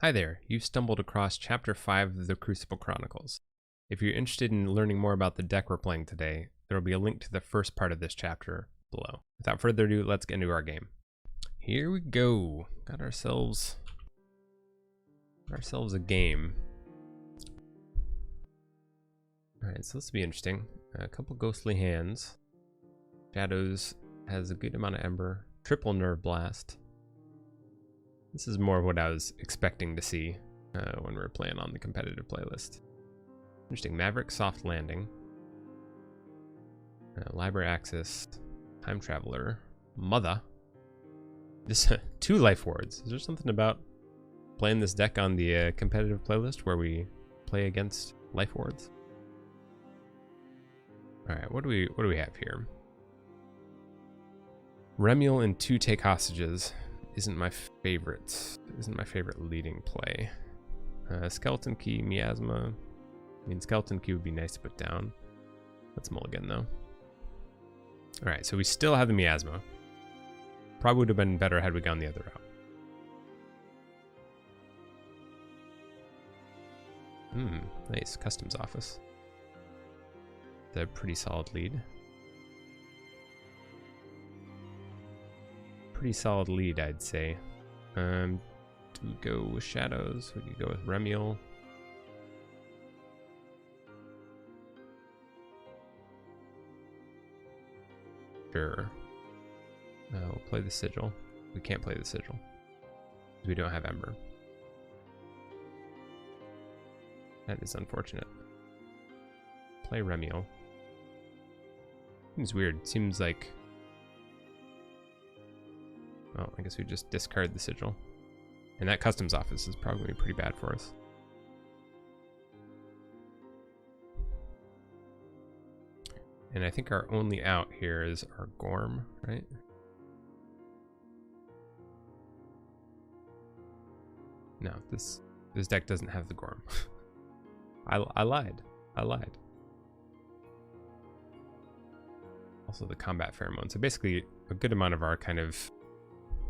Hi there, you've stumbled across Chapter 5 of the Crucible Chronicles. If you're interested in learning more about the deck we're playing today, there will be a link to the first part of this chapter below. Without further ado, let's get into our game. Here we go. Got ourselves a game. Alright, so this will be interesting. A couple ghostly hands. Shadows has a good amount of Ember. Triple Nerve Blast. This is more of what I was expecting to see when we were playing on the competitive playlist. Interesting. Maverick, Soft Landing. Library Access. Time Traveler. Mother. This 2 life wards. Is there something about playing this deck on the competitive playlist where we play against life wards? Alright, what do we have here? Remiel and 2 Take Hostages. Isn't my favorite leading play. Skeleton Key, Miasma. I mean, Skeleton Key would be nice to put down. Let's mulligan though. Alright, so we still have the Miasma. Probably would have been better had we gone the other route. Nice. Customs Office. The pretty solid lead. Pretty solid lead, I'd say. Do we go with Shadows? We could go with Remiel. Sure. We'll play the Sigil. We can't play the Sigil because we don't have Ember. That is unfortunate. Play Remiel. Seems weird. Seems like... Well, I guess we just discard the Sigil. And that Customs Office is probably pretty bad for us. And I think our only out here is our Gorm, right? No, this deck doesn't have the Gorm. I lied. Also the Combat Pheromone. So basically a good amount of our kind of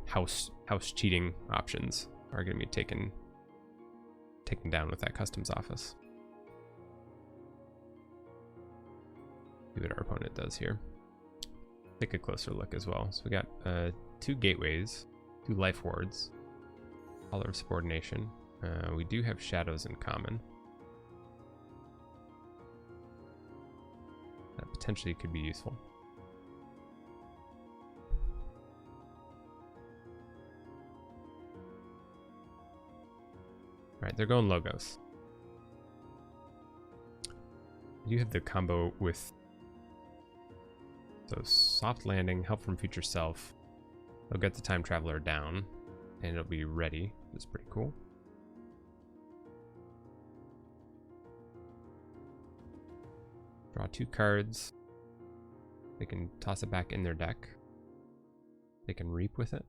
house cheating options are going to be taken down with that Customs Office. See what our opponent does here. Take a closer look as well. So we got 2 gateways, 2 life wards, Collar of Subordination. We do have Shadows in common. That potentially could be useful. Alright, they're going Logos. You have the combo with so Soft Landing, Help from Future Self. They'll get the Time Traveler down, and it'll be ready. That's pretty cool. Draw 2 cards. They can toss it back in their deck. They can reap with it.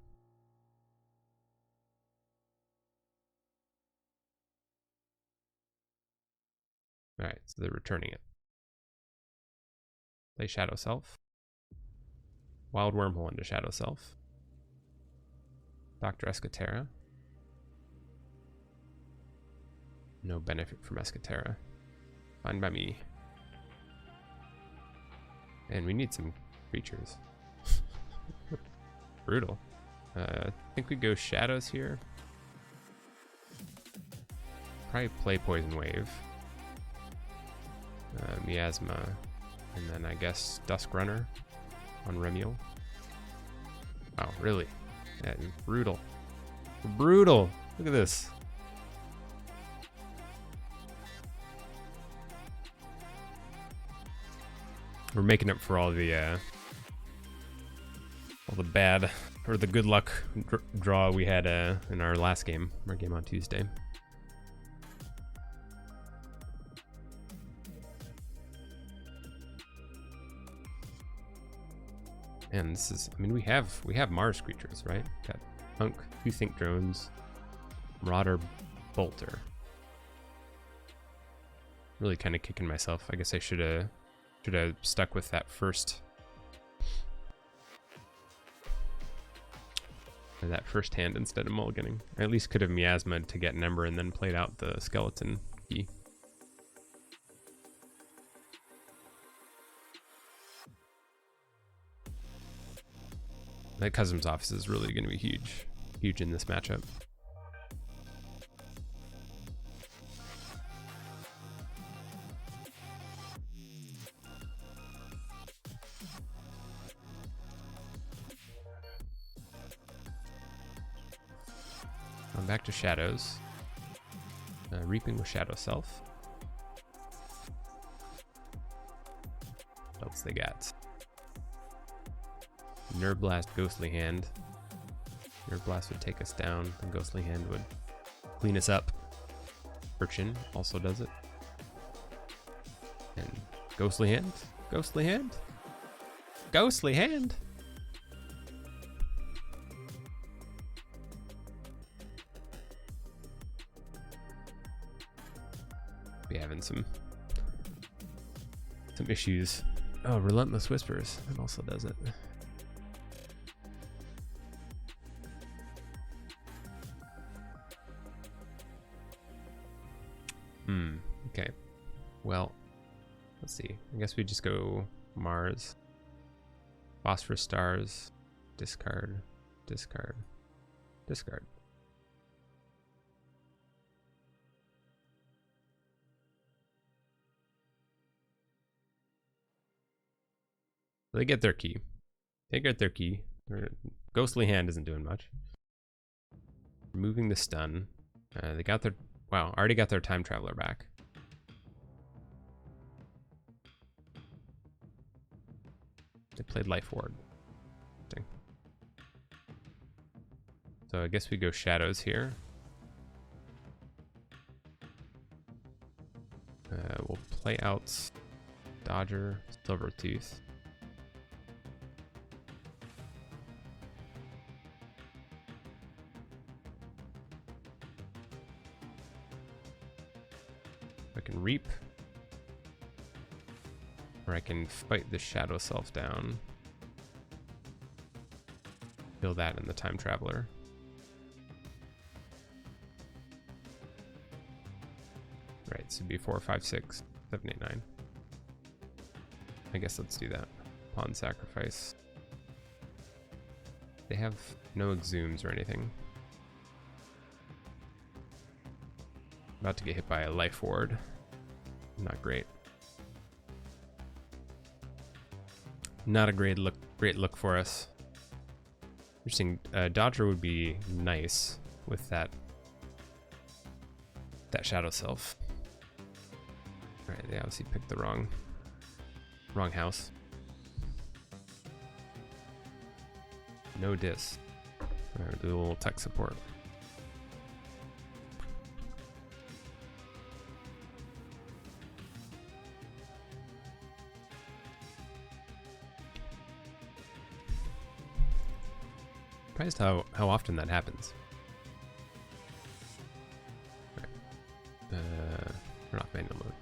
Alright, so they're returning it. Play Shadow Self. Wild Wormhole into Shadow Self. Dr. Escatera. No benefit from Escatera. Fine by me. And we need some creatures. Brutal. I think we go Shadows here. Probably play Poison Wave. Miasma, and then I guess Dusk Runner on Remiel. Oh, really? That is brutal. Brutal! Look at this. We're making up for all the bad, or the good luck draw we had in our last game, our game on Tuesday. And this is, I mean, we have Mars creatures, right? Got Punk, 2 Think Drones, Marauder, Bolter. Really kind of kicking myself. I guess I should have stuck with that first that first hand instead of mulliganing. I at least could have miasma to get an ember and then played out the skeleton key. That customs office is really going to be huge in this matchup. I'm back to shadows. Reaping with shadow self. What else they got? Nerve Blast, Ghostly Hand. Nerve Blast would take us down. The Ghostly Hand would clean us up. Urchin also does it. And Ghostly Hand. Ghostly Hand. Ghostly Hand. Be having some issues. Oh, Relentless Whispers. That also does it. Okay. Well, let's see. I guess we just go Mars. Phosphorus Stars. Discard. Discard. Discard. They get their key. They get their key. Ghostly Hand isn't doing much. Removing the stun. They got their... Wow, already got their Time Traveler back. They played Life Ward. So I guess we go Shadows here. We'll play out Dodger, Silvertooth. I can Reap, or I can fight the Shadow Self down. Kill that in the Time Traveler. Right, so it'd be 4, 5, 6, 7, 8, 9. I guess let's do that. Pawn Sacrifice. They have no Exhumes or anything. About to get hit by a Life Ward. Not great. Not a great look for us. Interesting. Dodger would be nice with that Shadow Self. All right, they obviously picked the wrong house. No dis. All right, do a little tech support. Surprised how often that happens. Right. Turn off manual mode.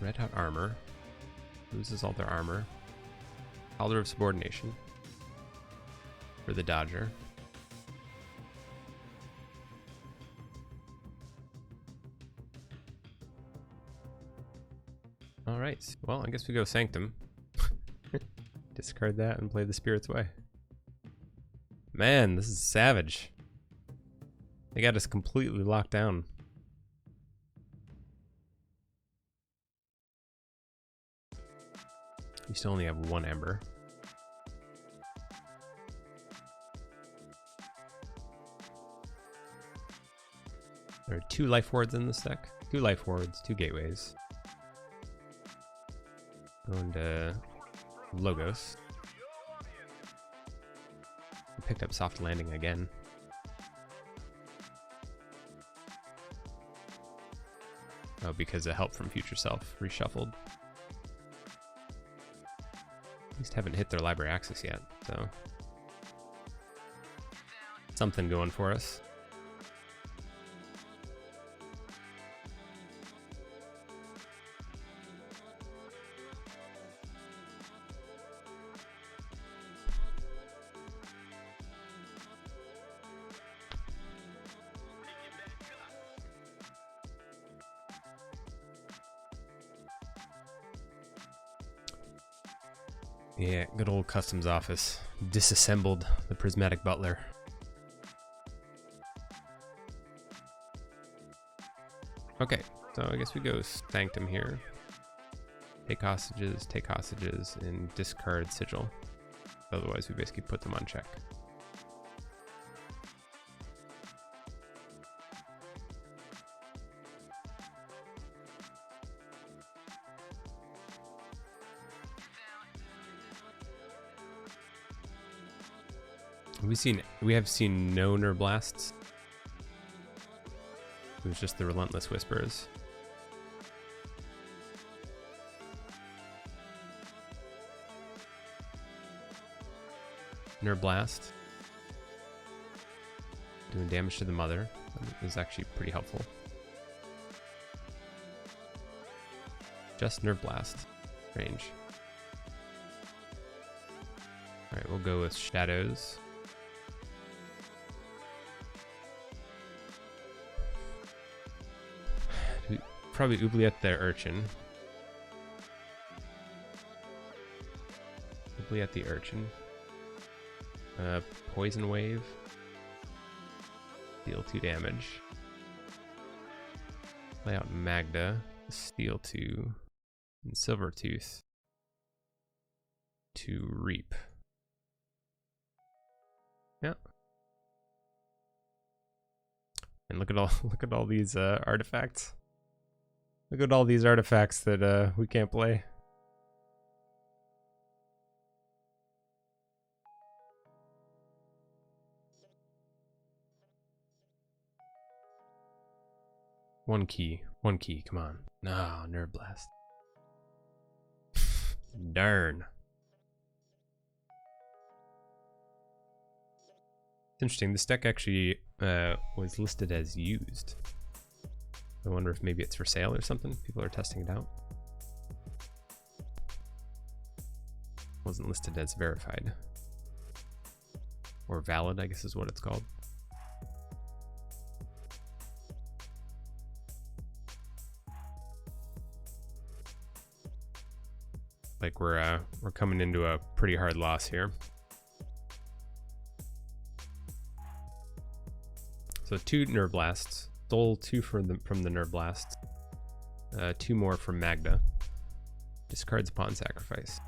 Red Hot Armor. Loses all their armor. Powder of Subordination. For the Dodger. Alright, well, I guess we go Sanctum. Discard that and play the Spirit's Way. Man, this is savage. They got us completely locked down. We still only have one Ember. There are 2 Life Wards in this deck. 2 Life Wards, 2 Gateways. Going to Logos. Picked up Soft Landing again. Oh, because of help from Future Self reshuffled. At least haven't hit their library access yet, so something going for us. Yeah, good old customs office. Disassembled the prismatic butler. Okay, so I guess we go Sanctum here. Take hostages, and discard sigil. Otherwise, we basically put them on check. We have seen no Nerve Blasts. It was just the Relentless Whispers. Nerve Blast. Doing damage to the mother. That is actually pretty helpful. Just Nerve Blast range. Alright, we'll go with Shadows. Probably Oubliette the Urchin. Oubliette the Urchin. Poison Wave. Deal 2 damage. Play out Magda. Steal 2. And Silvertooth. To Reap. Yeah. And look at all these artifacts. Look at all these artifacts that we can't play. One key, come on. No, Nerve Blast. Darn. It's interesting, this deck actually was listed as used. I wonder if maybe it's for sale or something. People are testing it out. Wasn't listed as verified. Or valid, I guess is what it's called. Like we're coming into a pretty hard loss here. So 2 Nerve Blasts. Stole 2 from the Nerve Blast. 2 more from Magda. Discards upon sacrifice.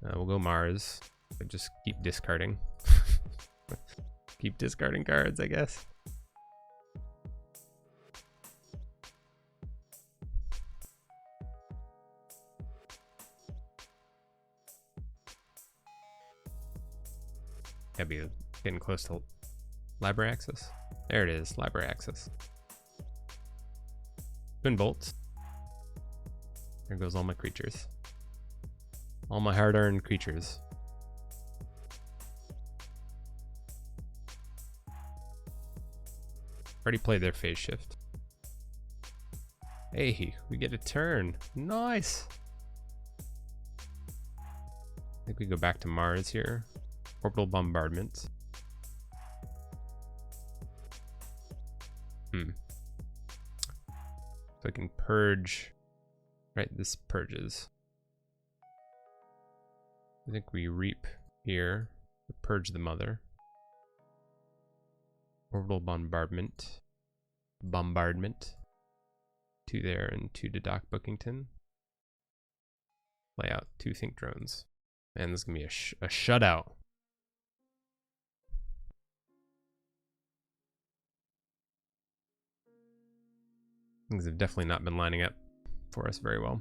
We'll go Mars. But just keep discarding. Keep discarding cards, I guess. Gotta be getting close to library access. There it is, library access. Twin bolts. There goes all my creatures. All my hard-earned creatures. Already played their phase shift. Hey, we get a turn. Nice. I think we go back to Mars here. Orbital Bombardment. So I can purge. Right, this purges. I think we reap here. Purge the mother. Orbital Bombardment. 2 there and 2 to Doc Bookington. Play out 2 Think Drones. Man, this is going to be a shutout. Things have definitely not been lining up for us very well.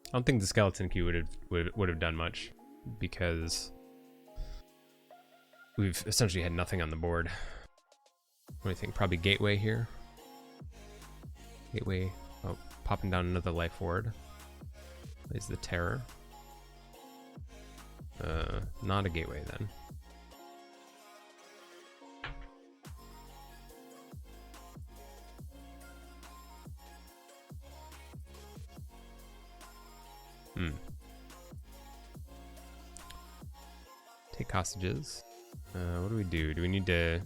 I don't think the Skeleton Key would have done much because we've essentially had nothing on the board. What do you think? Probably Gateway here. Gateway. Oh, popping down another Life Ward. Plays the Terror. Not a Gateway then. Take hostages. What do we do? Do we need to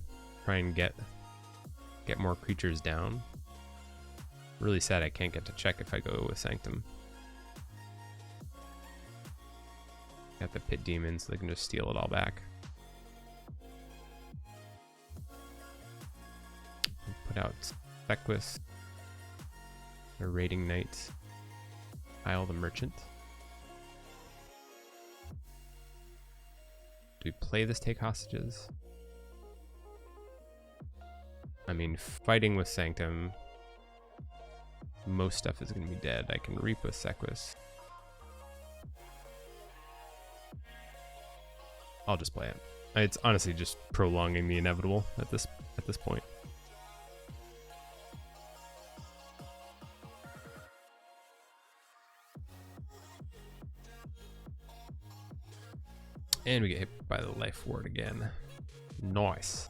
try and get get more creatures down. Really sad I can't get to check if I go with Sanctum. Got the Pit Demon, so they can just steal it all back. Put out Feckless, a Raiding Knight, Isle the Merchant. Do we play this Take Hostages? I mean, fighting with Sanctum, most stuff is going to be dead. I can Reap with Sequus. I'll just play it. It's honestly just prolonging the inevitable at this point. And we get hit by the Life Ward again. Nice.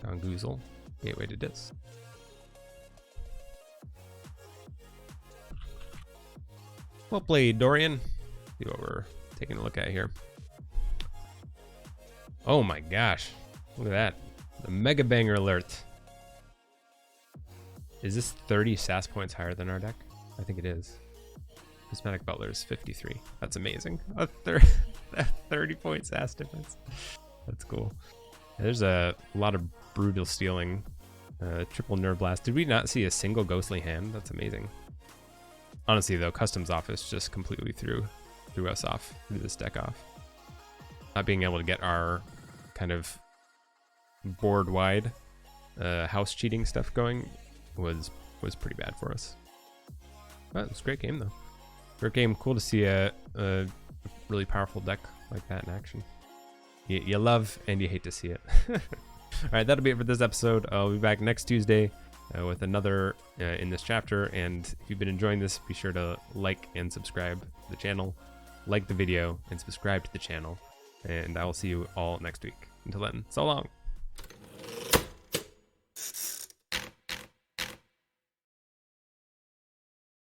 Gongoozle. Gateway to Dis. Well played, Dorian. See what we're taking a look at here. Oh my gosh. Look at that. The Mega Banger alert. Is this 30 SAS points higher than our deck? I think it is. Prismatic Butler is 53. That's amazing. A 30-point SAS difference. That's cool. There's a lot of brutal stealing. Triple Nerve Blast. Did we not see a single ghostly hand? That's amazing. Honestly, though, Customs Office just completely threw us off, threw this deck off. Not being able to get our kind of board-wide house cheating stuff going was pretty bad for us. But it was a great game, though. Great game. Cool to see a really powerful deck like that in action. You love and you hate to see it. All right, that'll be it for this episode. I'll be back next Tuesday with another in this chapter. And if you've been enjoying this, be sure to like and subscribe to the channel, like the video, and subscribe to the channel. And I will see you all next week. Until then, so long.